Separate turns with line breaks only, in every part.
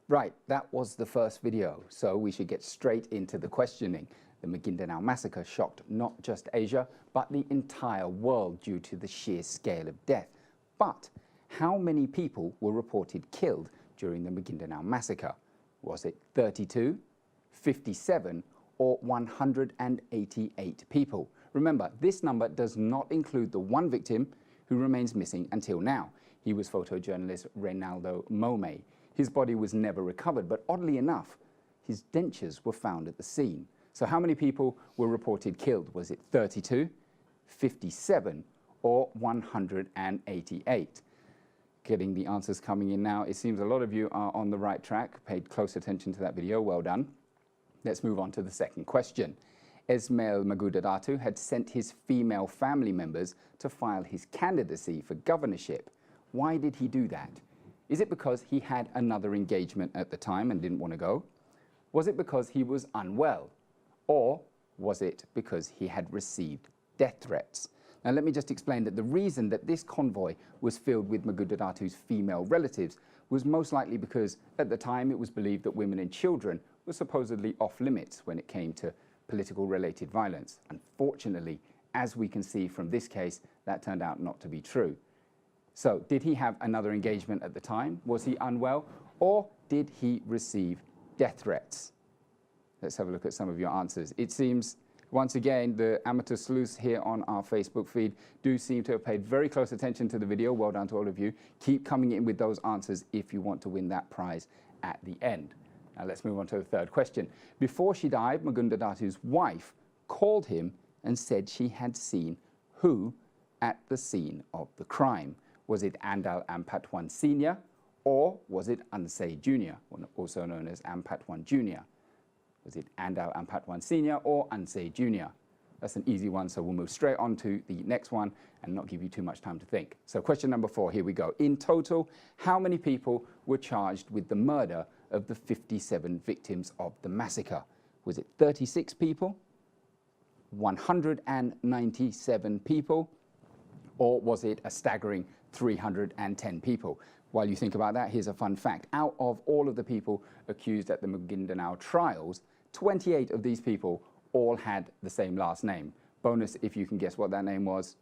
Right, that was the first video, so we should get straight into the questioning. The Maguindanao massacre shocked not just Asia, but the entire world due to the sheer scale of death. But how many people were reported killed during the Maguindanao massacre? Was it 32, 57, or 188 people? Remember, this number does not include the one victim who remains missing until now. He was photojournalist Reynaldo Momay. His body was never recovered, but oddly enough, his dentures were found at the scene. So how many people were reported killed? Was it 32, 57, or 188? Getting the answers coming in now. It seems a lot of you are on the right track, paid close attention to that video, well done. Let's move on to the second question. Ismail Magudadatu had sent his female family members to file his candidacy for governorship. Why did he do that? Is it because he had another engagement at the time and didn't want to go? Was it because he was unwell? Or was it because he had received death threats? Now let me just explain that the reason that this convoy was filled with Magudadatu's female relatives was most likely because at the time it was believed that women and children were supposedly off limits when it came to political related violence. Unfortunately, as we can see from this case, that turned out not to be true. So did he have another engagement at the time? Was he unwell? Or did he receive death threats? Let's have a look at some of your answers. It seems, once again, the amateur sleuths here on our Facebook feed do seem to have paid very close attention to the video. Well done to all of you. Keep coming in with those answers if you want to win that prize at the end. Now let's move on to the third question. Before she died, Magudadatu's wife called him and said she had seen who at the scene of the crime? Was it Andal Ampatuan Sr. or was it Ansay Jr., also known as Ampatuan Jr.? Was it Andal Ampatuan Sr. or Ansay Jr.? That's an easy one, so we'll move straight on to the next one and not give you too much time to think. So question number 4, here we go. In total, how many people were charged with the murder of the 57 victims of the massacre? Was it 36 people, 197 people, or was it a staggering 310 people? While you think about that, here's a fun fact. Out of all of the people accused at the Maguindanao trials, 28 of these people all had the same last name. Bonus if you can guess what that name was.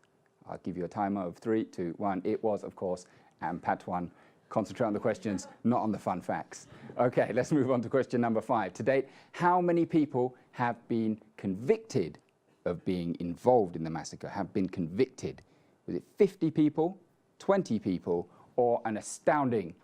I'll give you a timer of 3, 2, 1. It was, of course, Ampatuan. Concentrate on the questions, not on the fun facts. Okay, let's move on to question number 5. To date, how many people have been convicted of being involved in the massacre, have been convicted? Was it 50 people, 20 people, or an astounding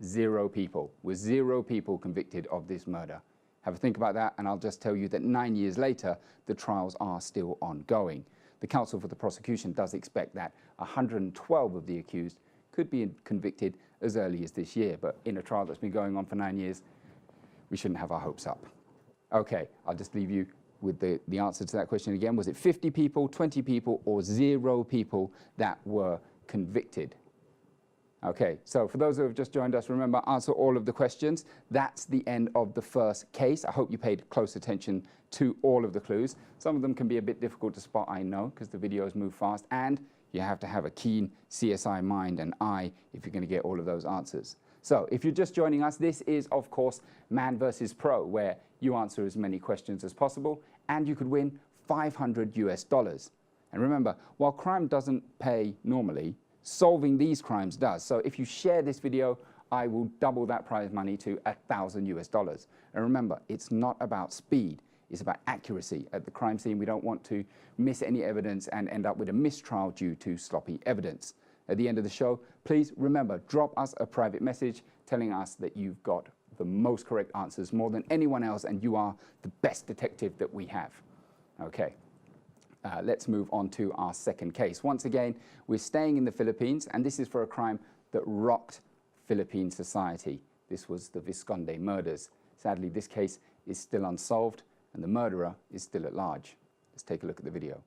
0 people? Was 0 people convicted of this murder? Have a think about that, and I'll just tell you that 9 years later, the trials are still ongoing. The counsel for the prosecution does expect that 112 of the accused could be convicted as early as this year, but in a trial that's been going on for 9 years, we shouldn't have our hopes up. Okay, I'll just leave you with the answer to that question again. Was it 50 people, 20 people, or 0 people that were convicted? Okay, so for those who have just joined us, remember, answer all of the questions. That's the end of the first case. I hope you paid close attention to all of the clues. Some of them can be a bit difficult to spot, I know, because the videos move fast, and you have to have a keen CSI mind and eye if you're going to get all of those answers. So if you're just joining us, this is, of course, Man versus Pro, where you answer as many questions as possible, and you could win $500 US. And remember, while crime doesn't pay normally, solving these crimes does. So if you share this video, I will double that prize money to $1,000 US. And remember, it's not about speed, it's about accuracy. At the crime scene, we don't want to miss any evidence and end up with a mistrial due to sloppy evidence. At the end of the show, please remember, drop us a private message telling us that you've got the most correct answers more than anyone else, and you are the best detective that we have. Okay. Let's move on to our second case. Once again, we're staying in the Philippines, and this is for a crime that rocked Philippine society. This was the Visconde murders. Sadly, this case is still unsolved, and the murderer is still at large. Let's take a look at the video.